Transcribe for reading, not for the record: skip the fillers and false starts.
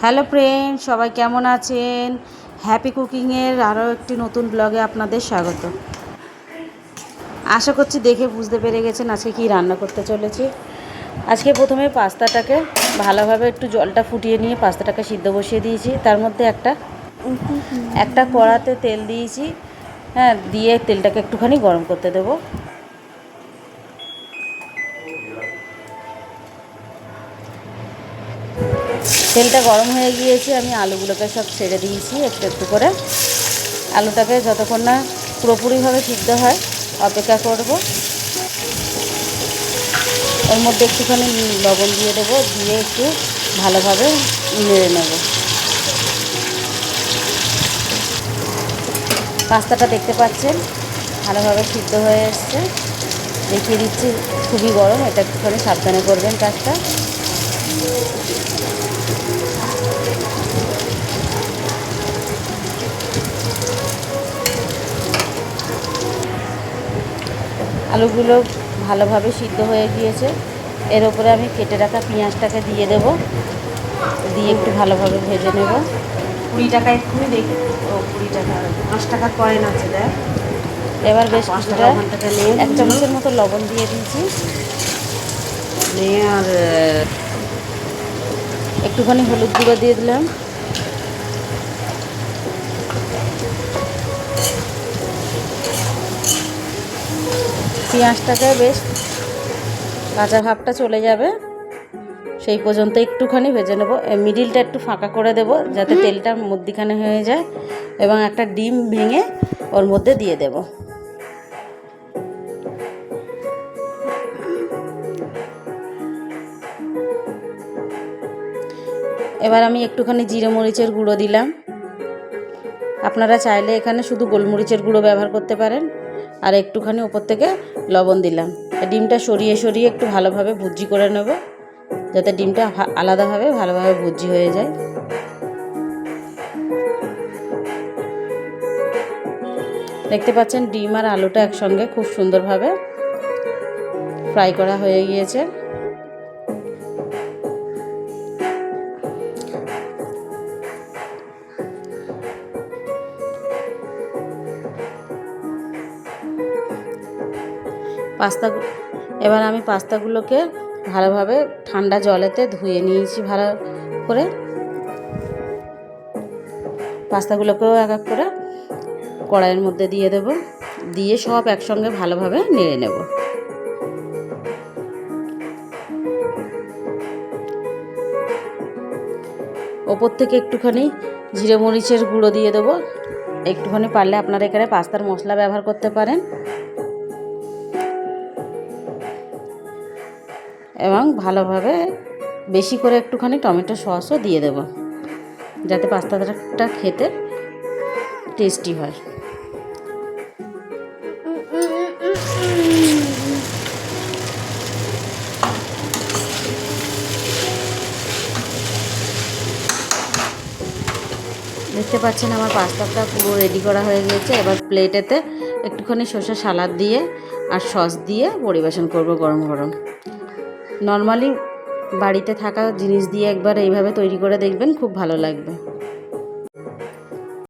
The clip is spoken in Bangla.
হ্যালো ফ্রেন্ড, সবাই কেমন আছেন? হ্যাপি কুকিংয়ের আরও একটি নতুন ব্লগে আপনাদের স্বাগত। আশা করছি দেখে বুঝতে পেরে গেছেন আজকে কি রান্না করতে চলেছি। আজকে প্রথমে পাস্তাটাকে ভালোভাবে একটু জলটা ফুটিয়ে নিয়ে পাস্তাটাকে সিদ্ধ বসিয়ে দিয়েছি। তার মধ্যে একটা কড়াতে তেল দিয়েছি, হ্যাঁ, দিয়ে তেলটাকে একটুখানি গরম করতে দেবো। তেলটা গরম হয়ে গিয়েছে, আমি আলুগুলোকে সব ছেড়ে দিয়েছি একটু একটু করে। আলুটাকে যতক্ষণ না পুরোপুরিভাবে সিদ্ধ হয় অপেক্ষা করব। ওর মধ্যে একটুখানি লবণ দিয়ে দেবো, দিয়ে একটু ভালোভাবে নেড়ে নেব। পাস্তাটা দেখতে পাচ্ছেন ভালোভাবে সিদ্ধ হয়ে এসছে। দেখিয়ে দিচ্ছি, খুবই গরম, এটা একটুখানি সাবধানে করবেন কাজটা। আলুগুলো ভালোভাবে সিদ্ধ হয়ে গিয়েছে। এর উপরে আমি কেটে রাখা পেঁয়াজটাকে দিয়ে দেব, দিয়ে একটু ভালোভাবে ভেজে নেব। 20 টাকা এক্ষুনি দেখি। ও 20 টাকা, 5 টাকার কয়েন আছে দেখ। এবার বেশ কিছুটা 1 চামচের মতো লবণ দিয়ে দিয়েছি, নিয়ে আর একটুখানি হলুদ গুঁড়ো দিয়ে দিলাম। পেঁয়াজটাকে বেশ কাঁচা ভাবটা চলে যাবে সেই পর্যন্ত একটুখানি ভেজে নেব। মিডিলটা একটু ফাঁকা করে দেব যাতে তেলটা মধ্যিখানে হয়ে যায়, এবং একটা ডিম ভেঙে ওর মধ্যে দিয়ে দেব। এবার আমি একটুখানি জিরে মরিচের গুঁড়ো দিলাম। আপনারা চাইলে এখানে শুধু গোলমরিচের গুঁড়ো ব্যবহার করতে পারেন। আর একটুখানি ওপর থেকে লবণ দিলাম। ডিমটা সরিয়ে সরিয়ে একটু ভালোভাবে ভুজি করে নেব যাতে ডিমটা আলাদাভাবে ভালোভাবে ভুজি হয়ে যায়। দেখতে পাচ্ছেন ডিম আর আলুটা একসঙ্গে খুব সুন্দরভাবে ফ্রাই করা হয়ে গিয়েছে। এবার আমি পাস্তাগুলোকে ভালোভাবে ঠান্ডা জলেতে ধুয়ে নিয়েছি ভালো করে। পাস্তাগুলোকেও এক এক করে কড়াইয়ের মধ্যে দিয়ে দেব, দিয়ে সব একসঙ্গে ভালোভাবে নেড়ে নেব। ওপর থেকে একটুখানি জিরে মরিচের গুঁড়ো দিয়ে দেবো। একটুখানি পারলে আপনারা এখানে পাস্তার মশলা ব্যবহার করতে পারেন, এবং ভালোভাবে বেশি করে একটুখানি টমেটো সসও দিয়ে দেব যাতে পাস্তাটা খেতে টেস্টি হয়। দেখতে পাচ্ছেন আমার পাস্তাটা পুরো রেডি করা হয়ে গিয়েছে। এবার প্লেটেতে একটুখানি শসা সালাদ দিয়ে আর সস দিয়ে পরিবেশন করব গরম গরম। নর্মালি বাড়িতে থাকা জিনিস দিয়ে একবার এইভাবে তৈরি করে দেখবেন, খুব ভালো লাগবে।